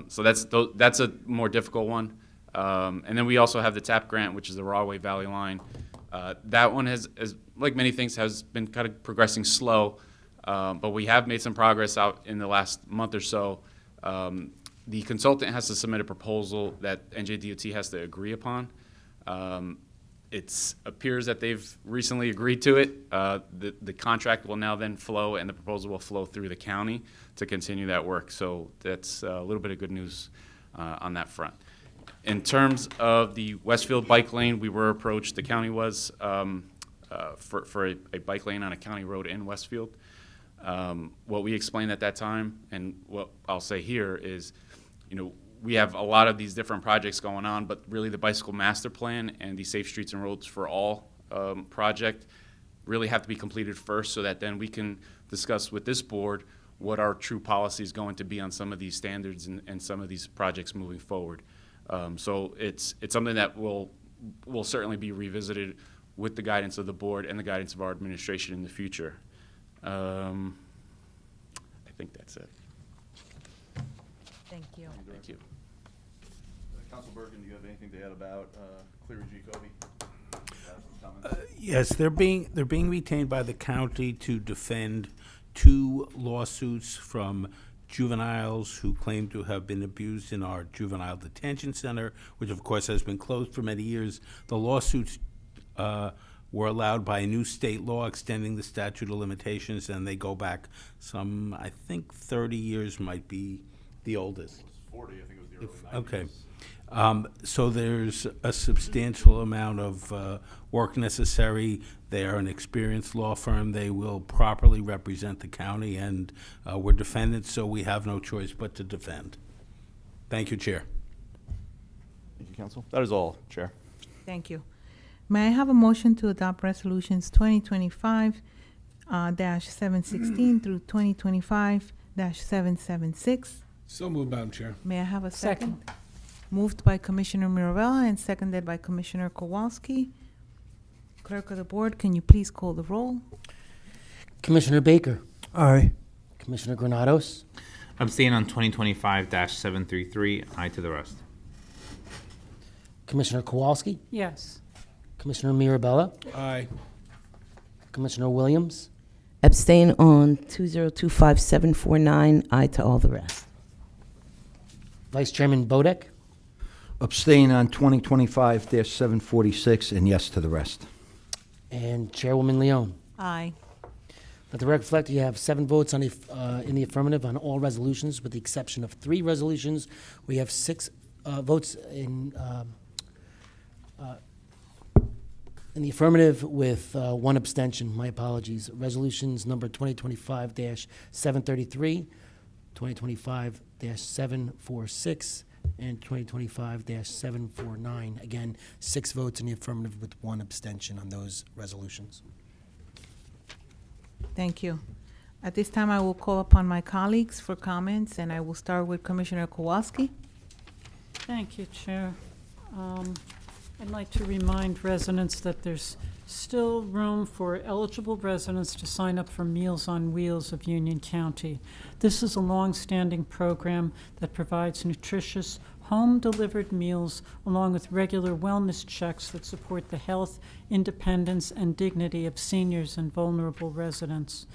So that's a more difficult one. And then we also have the TAP grant, which is the Rahway Valley line. That one has, like many things, has been kind of progressing slow, but we have made some progress out in the last month or so. The consultant has to submit a proposal that NJDOT has to agree upon. It appears that they've recently agreed to it. The contract will now then flow, and the proposal will flow through the county to continue that work. So that's a little bit of good news on that front. In terms of the Westfield bike lane, we were approached, the county was, for a bike lane on a county road in Westfield. What we explained at that time, and what I'll say here is, we have a lot of these different projects going on, but really the bicycle master plan and the Safe Streets and Roads for All project really have to be completed first, so that then we can discuss with this board what our true policy is going to be on some of these standards and some of these projects moving forward. So it's something that will certainly be revisited with the guidance of the board and the guidance of our administration in the future. I think that's it. Thank you. Thank you. Council Bergen, do you have anything to add about Cleary Jacoby? Yes, they're being retained by the county to defend 2 lawsuits from juveniles who claim to have been abused in our juvenile detention center, which of course has been closed for many years. The lawsuits were allowed by a new state law extending the statute of limitations, and they go back some, I think 30 years might be the oldest. 40, I think it was the early 90s. Okay. So there's a substantial amount of work necessary. They are an experienced law firm. They will properly represent the county, and we're defendants, so we have no choice but to defend. Thank you, Chair. Thank you, Council. That is all, Chair. Thank you. May I have a motion to adopt resolutions 2025-716 through 2025-776? So moved, Madam Chair. May I have a second? Moved by Commissioner Mirabella and seconded by Commissioner Kowalski. Clerk of the Board, can you please call the roll? Commissioner Baker, Aye. Commissioner Granados, Abstain on 2025-733. Aye to the rest. Commissioner Kowalski, Yes. Commissioner Mirabella, Aye. Commissioner Williams, Abstain on 2025-749. Aye to all the rest. Vice Chairman Bodek, Abstain on 2025-746, and yes to the rest. and Chairwoman Leone. Aye. Let the record reflect you have 7 votes on in the affirmative on all resolutions, with the exception of 3 resolutions. We have 6 votes in the affirmative with 1 abstention. My apologies. Resolutions number 2025-733, 2025-746, and 2025-749. Again, 6 votes in the affirmative with 1 abstention on those resolutions. Thank you. At this time, I will call upon my colleagues for comments, and I will start with Commissioner Kowalski. Thank you, Chair. I'd like to remind residents that there's still room for eligible residents to sign up for Meals on Wheels of Union County. This is a long-standing program that provides nutritious, home-delivered meals along with regular wellness checks that support the health, independence, and dignity of seniors and vulnerable residents.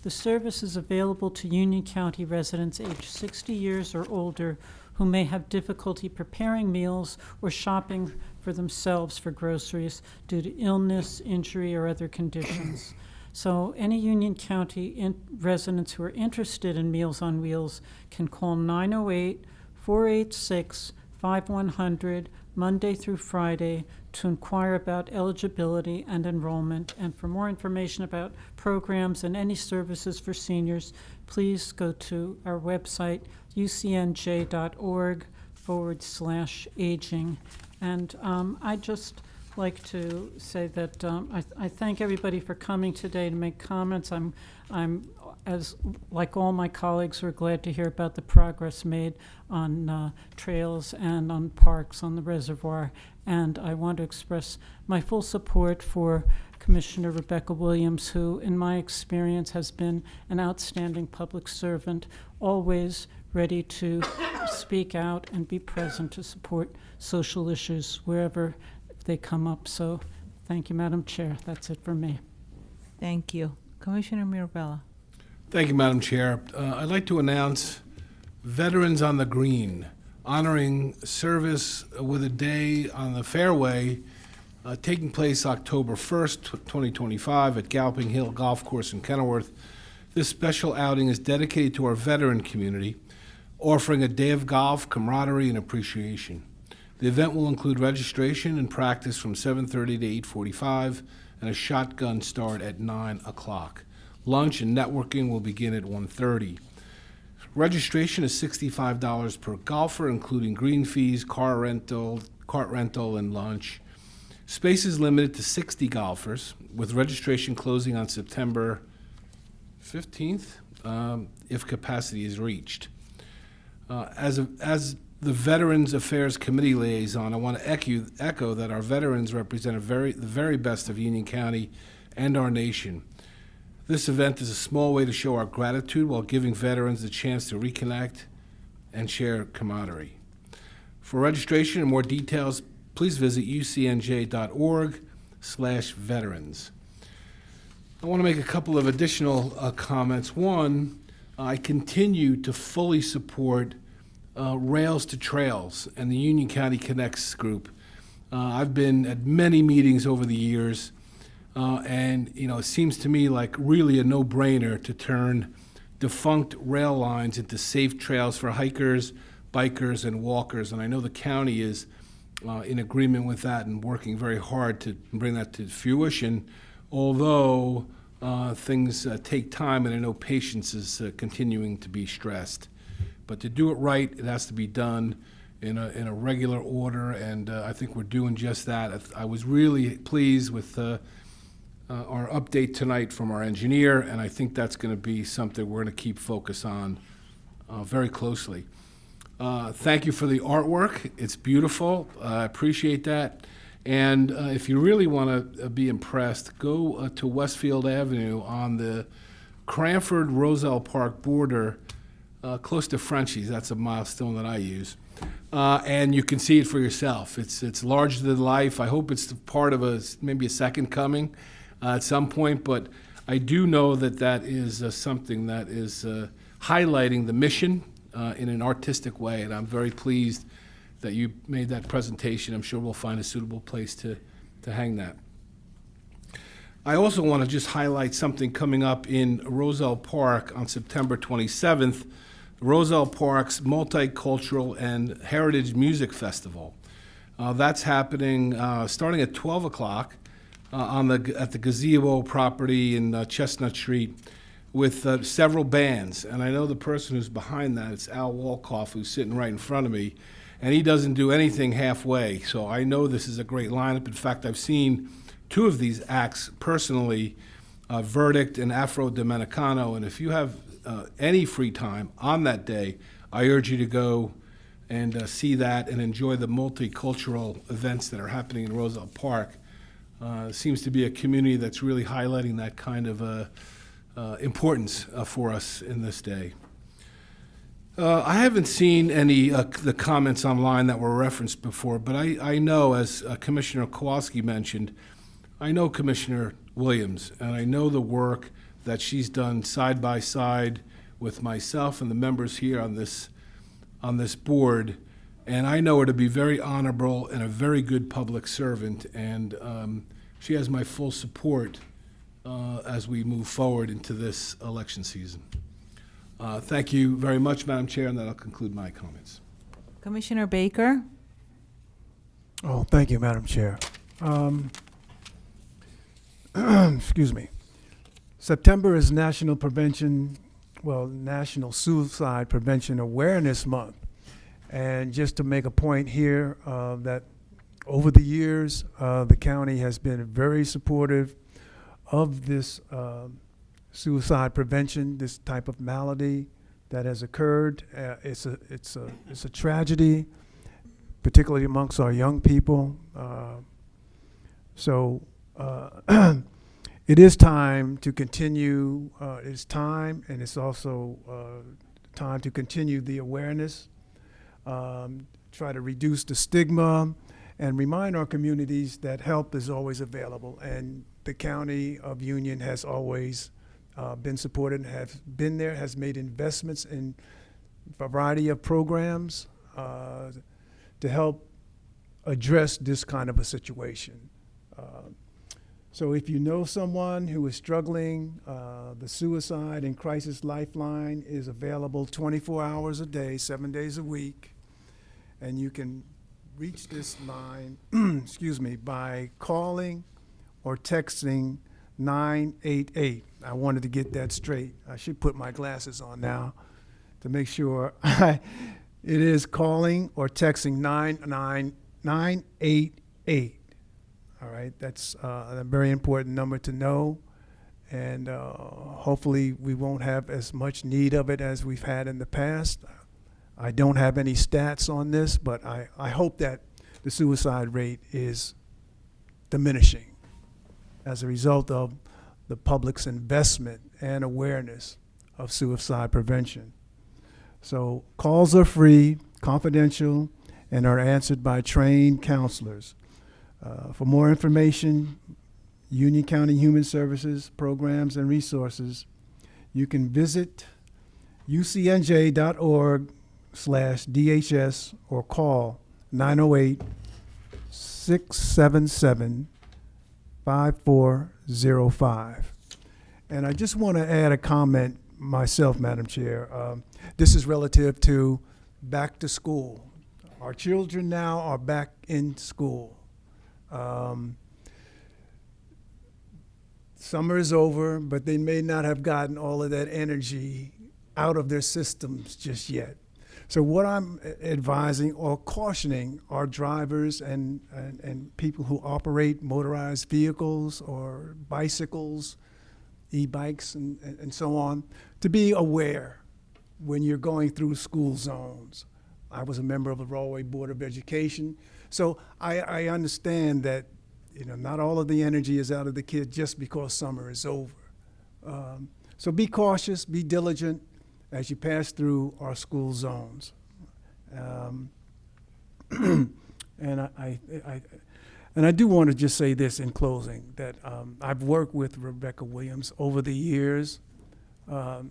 The service is available to Union County residents aged 60 years or older who may have difficulty preparing meals or shopping for themselves for groceries due to illness, injury, or other conditions. So any Union County residents who are interested in Meals on Wheels can call 908-486-5100 Monday through Friday to inquire about eligibility and enrollment. And for more information about programs and any services for seniors, please go to our website, ucnj.org/aging. And I'd just like to say that I thank everybody for coming today to make comments. I'm as like all my colleagues, we're glad to hear about the progress made on trails and on parks on the reservoir. And I want to express my full support for Commissioner Rebecca Williams, who, in my experience, has been an outstanding public servant, always ready to speak out and be present to support social issues wherever they come up. So thank you, Madam Chair. That's it for me. Thank you. Commissioner Mirabella. Thank you, Madam Chair. I'd like to announce Veterans on the Green, honoring service with a day on the fairway taking place October 1st, 2025 at Galloping Hill Golf Course in Kenilworth. This special outing is dedicated to our veteran community, offering a day of golf, camaraderie, and appreciation. The event will include registration and practice from 7:30 to 8:45 and a shotgun start at 9 o'clock. Lunch and networking will begin at 1:30. Registration is $65 per golfer, including green fees, cart rental, and lunch. Space is limited to 60 golfers, with registration closing on September 15th if capacity is reached. As the Veterans Affairs Committee liaison, I want to echo that our veterans represent the very best of Union County and our nation. This event is a small way to show our gratitude while giving veterans the chance to reconnect and share camaraderie. For registration and more details, please visit ucnj.org/veterans. I want to make a couple of additional comments. One, I continue to fully support Rails to Trails and the Union County Connects group. I've been at many meetings over the years, and it seems to me like really a no-brainer to turn defunct rail lines into safe trails for hikers, bikers, and walkers. And I know the county is in agreement with that and working very hard to bring that to fruition, although things take time, and I know patience is continuing to be stressed. But to do it right, it has to be done in a regular order, and I think we're doing just that. I was really pleased with our update tonight from our engineer, and I think that's going to be something we're going to keep focus on very closely. Thank you for the artwork. It's beautiful. I appreciate that. And if you really want to be impressed, go to Westfield Avenue on the Cranford-Roselle Park border, close to Frenchie's. That's a milestone that I use. And you can see it for yourself. It's larger than life. I hope it's part of maybe a second coming at some point, but I do know that is something that is highlighting the mission in an artistic way, and I'm very pleased that you made that presentation. I'm sure we'll find a suitable place to hang that. I also want to just highlight something coming up in Roselle Park on September 27th, Roselle Park's Multicultural and Heritage Music Festival. That's happening starting at 12 o'clock at the Gazebo property in Chestnut Street with several bands. And I know the person who's behind that, it's Al Walkoff, who's sitting right in front of me, and he doesn't do anything halfway. So I know this is a great lineup. In fact, I've seen two of these acts personally Verdict and Afro Dominicano. And if you have any free time on that day, I urge you to go and see that and enjoy the multicultural events that are happening in Roselle Park. Seems to be a community that's really highlighting that kind of importance for us in this day. I haven't seen any the comments online that were referenced before, but I know, as Commissioner Kowalski mentioned, I know Commissioner Williams, and I know the work that she's done side by side with myself and the members here on this board, and I know her to be very honorable and a very good public servant, and she has my full support as we move forward into this election season. Thank you very much, Madam Chair, and that'll conclude my comments. Commissioner Baker? Oh, thank you, Madam Chair. Excuse me. September is National Suicide Prevention Awareness Month. And just to make a point here, that over the years, the county has been very supportive of this suicide prevention, this type of malady that has occurred. It's a tragedy, particularly amongst our young people. It is time to continue. It's time, and it's also time to continue the awareness, try to reduce the stigma, and remind our communities that help is always available. And the County of Union has always been supported and has made investments in a variety of programs to help address this kind of a situation. So if you know someone who is struggling, the Suicide and Crisis Lifeline is available 24 hours a day, 7 days a week. And you can reach this line, excuse me, by calling or texting 988. I wanted to get that straight. I should put my glasses on now to make sure. It is calling or texting 988. All right, that's a very important number to know, and hopefully we won't have as much need of it as we've had in the past. I don't have any stats on this, but I hope that the suicide rate is diminishing as a result of the public's investment and awareness of suicide prevention. So calls are free, confidential, and are answered by trained counselors. For more information, Union County Human Services programs and resources, you can visit ucnj.org/DHS or call 908-677-5405. And I just want to add a comment myself, Madam Chair. This is relative to back to school. Our children now are back in school. Summer is over, but they may not have gotten all of that energy out of their systems just yet. So what I'm advising or cautioning our drivers and people who operate motorized vehicles or bicycles, e-bikes and so on, to be aware when you're going through school zones. I was a member of the Rahway Board of Education, so I understand that not all of the energy is out of the kids just because summer is over. So be cautious, be diligent as you pass through our school zones. And I do want to just say this in closing, that I've worked with Rebecca Williams over the years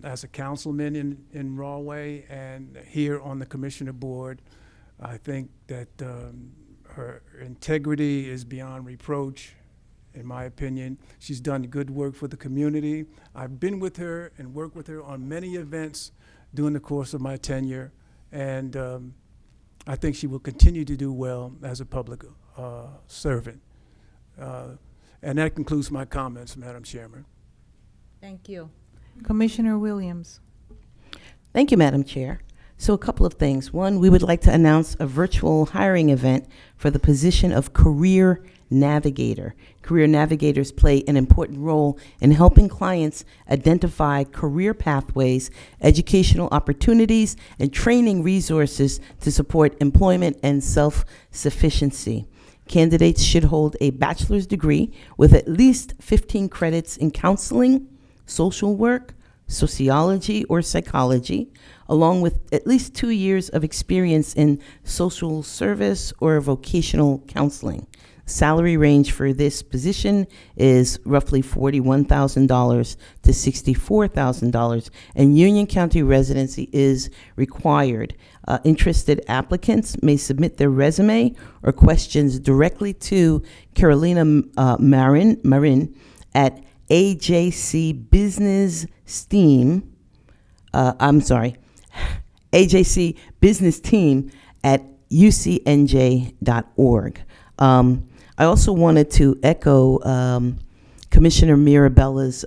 as a councilman in Rahway and here on the commissioner board. I think that her integrity is beyond reproach, in my opinion. She's done good work for the community. I've been with her and worked with her on many events during the course of my tenure, and I think she will continue to do well as a public servant. And that concludes my comments, Madam Chairman. Thank you. Commissioner Williams? Thank you, Madam Chair. So a couple of things. One, we would like to announce a virtual hiring event for the position of career navigator. Career navigators play an important role in helping clients identify career pathways, educational opportunities, and training resources to support employment and self-sufficiency. Candidates should hold a bachelor's degree with at least 15 credits in counseling, social work, sociology, or psychology, along with at least 2 years of experience in social service or vocational counseling. Salary range for this position is roughly $41,000 to $64,000, and Union County residency is required. Interested applicants may submit their resume or questions directly to Carolina Marin at AJC Business Team. AJC Business Team at ucnj.org. I also wanted to echo Commissioner Mirabella's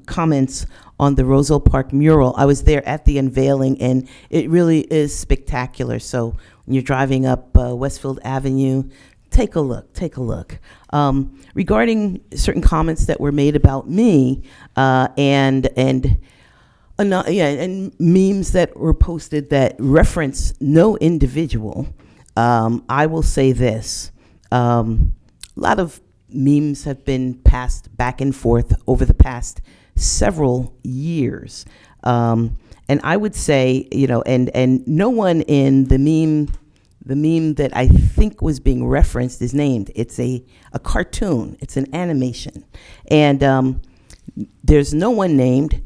comments on the Roselle Park mural. I was there at the unveiling, and it really is spectacular. So when you're driving up Westfield Avenue, take a look, take a look. Regarding certain comments that were made about me and memes that were posted that reference no individual, I will say this. A lot of memes have been passed back and forth over the past several years. And I would say, and no one in the meme that I think was being referenced is named. It's a cartoon. It's an animation. And there's no one named.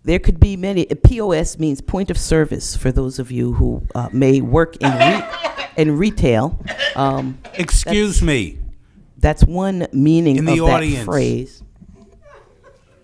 There could be many. POS means point of service for those of you who may work in retail. Excuse me. That's one meaning In of the audience. that phrase.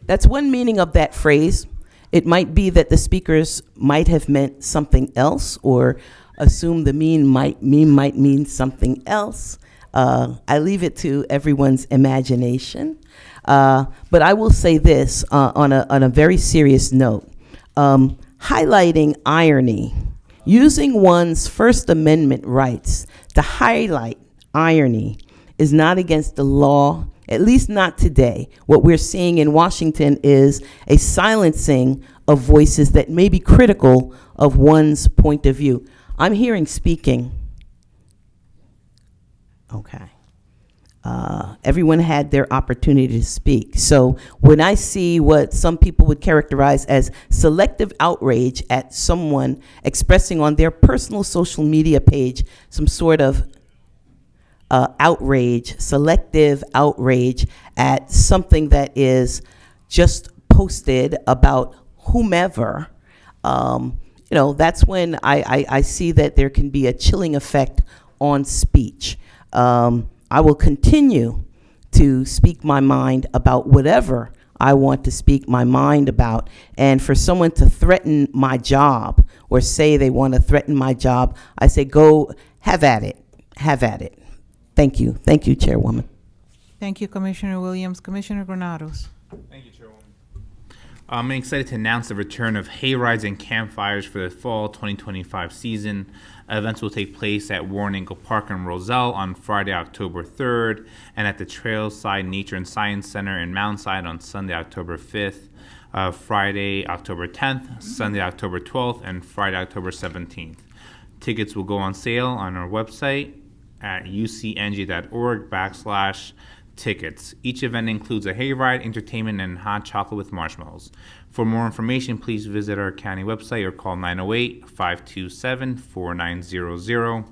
That's one meaning of that phrase. It might be that the speakers might have meant something else, or assume the meme might mean something else. I leave it to everyone's imagination. But I will say this on a very serious note. Highlighting irony, using one's First Amendment rights to highlight irony is not against the law, at least not today. What we're seeing in Washington is a silencing of voices that may be critical of one's point of view. I'm hearing speaking. Okay. Everyone had their opportunity to speak. So when I see what some people would characterize as selective outrage at someone expressing on their personal social media page some sort of selective outrage at something that is just posted about whomever, that's when I see that there can be a chilling effect on speech. I will continue to speak my mind about whatever I want to speak my mind about. And for someone to threaten my job or say they want to threaten my job, I say, go have at it. Have at it. Thank you. Thank you, Chairwoman. Thank you, Commissioner Williams. Commissioner Granados. Thank you, Chairwoman. I'm excited to announce the return of hay rides and campfires for the fall 2025 season. Events will take place at Warren Engle Park in Roselle on Friday, October 3rd, and at the Trailside Nature and Science Center in Moundside on Sunday, October 5th, Friday, October 10th, Sunday, October 12th, and Friday, October 17th. Tickets will go on sale on our website at ucnj.org/tickets. Each event includes a hayride, entertainment, and hot chocolate with marshmallows. For more information, please visit our county website or call 908-527-4900.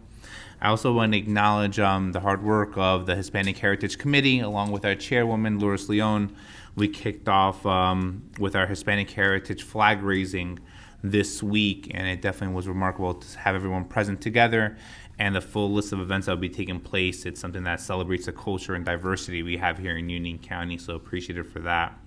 I also want to acknowledge the hard work of the Hispanic Heritage Committee, along with our chairwoman, Lourdes Leon. We kicked off with our Hispanic Heritage flag raising this week, and it definitely was remarkable to have everyone present together. And the full list of events that will be taking place, it's something that celebrates the culture and diversity we have here in Union County, so appreciative for that.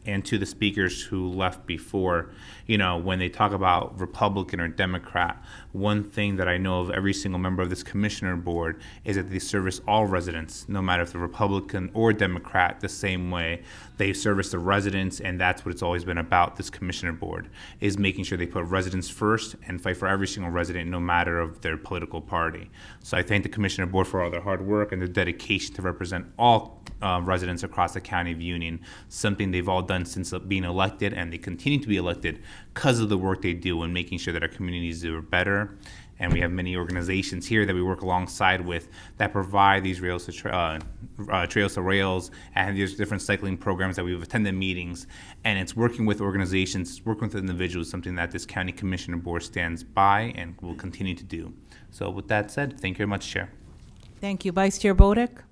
and to the speakers who left before, you know, when they talk about Republican or Democrat, one thing that I know of every single member of this commissioner board is that they service all residents, no matter if they're Republican or Democrat, the same way. They service the residents, and that's what it's always been about, this commissioner board, is making sure they put residents first and fight for every single resident, no matter of their political party. So I thank the commissioner board for all their hard work and their dedication to represent all residents across the county of Union, something they've all done since being elected, and they continue to be elected because of the work they do in making sure that our communities are better. And we have many organizations here that we work alongside with that provide these trails to rails, and there's different cycling programs that we've attended meetings. And it's working with organizations, working with individuals, something that this county commissioner board stands by and will continue to do. So with that said, thank you very much, Chair. Thank you. Vice Chair Bodek?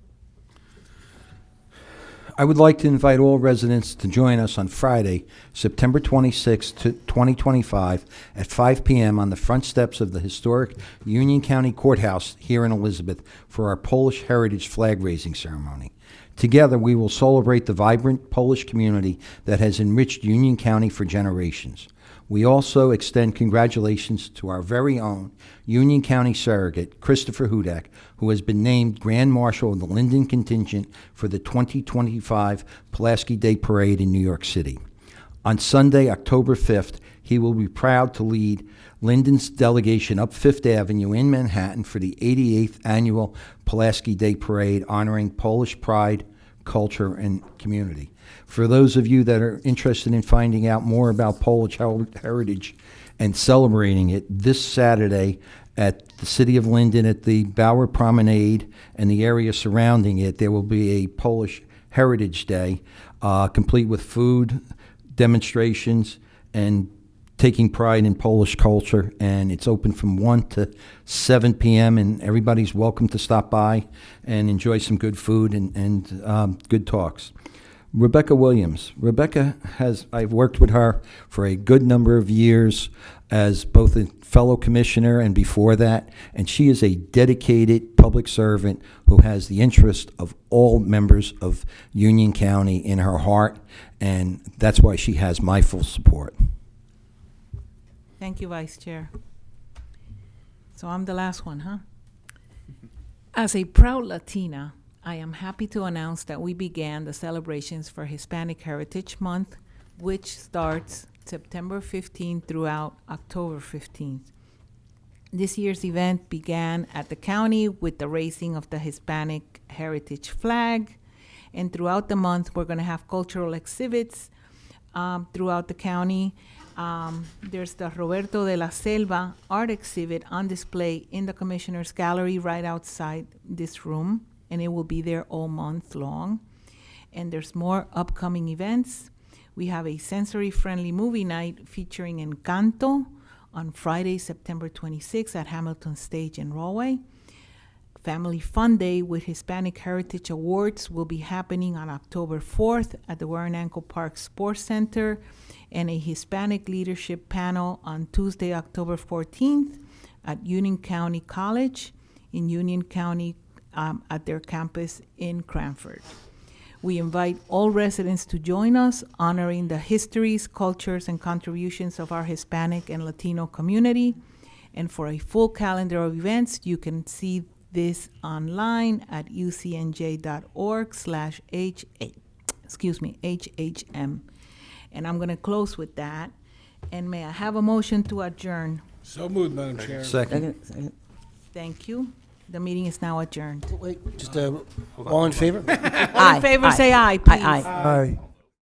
I would like to invite all residents to join us on Friday, September 26, 2025, at 5 p.m. on the front steps of the historic Union County Courthouse here in Elizabeth for our Polish Heritage flag raising ceremony. Together, we will celebrate the vibrant Polish community that has enriched Union County for generations. We also extend congratulations to our very own Union County surrogate, Christopher Hudak, who has been named Grand Marshal of the Linden Contingent for the 2025 Pulaski Day Parade in New York City. On Sunday, October 5th, he will be proud to lead Linden's delegation up Fifth Avenue in Manhattan for the 88th Annual Pulaski Day Parade, honoring Polish pride, culture, and community. For those of you that are interested in finding out more about Polish heritage and celebrating it, this Saturday at the City of Linden at the Bauer Promenade and the area surrounding it, there will be a Polish Heritage Day, complete with food, demonstrations, and taking pride in Polish culture. And it's open from 1 to 7 p.m., and everybody's welcome to stop by and enjoy some good food and good talks. Rebecca Williams. I've worked with her for a good number of years as both a fellow commissioner and before that, and she is a dedicated public servant who has the interest of all members of Union County in her heart, and that's why she has my full support. Thank you, Vice Chair. So I'm the last one, huh? As a proud Latina, I am happy to announce that we began the celebrations for Hispanic Heritage Month, which starts September 15th throughout October 15th. This year's event began at the county with the raising of the Hispanic Heritage flag, and throughout the month, we're going to have cultural exhibits throughout the county. There's the Roberto de la Selva art exhibit on display in the Commissioner's Gallery right outside this room, and it will be there all month long. And there's more upcoming events. We have a sensory-friendly movie night featuring Encanto on Friday, September 26th at Hamilton Stage in Rahway. Family Fun Day with Hispanic Heritage Awards will be happening on October 4th at the Warren-Anco Park Sports Center, and a Hispanic Leadership Panel on Tuesday, October 14th at Union County College in Union County at their campus in Cranford. We invite all residents to join us honoring the histories, cultures, and contributions of our Hispanic and Latino community. And for a full calendar of events, you can see this online at ucnj.org/HHM. And I'm going to close with that. And may I have a motion to adjourn? So moved, Madam Chair. Second. Thank you. The meeting is now adjourned. Wait, just all in favor? All in favor, say aye, please. Aye.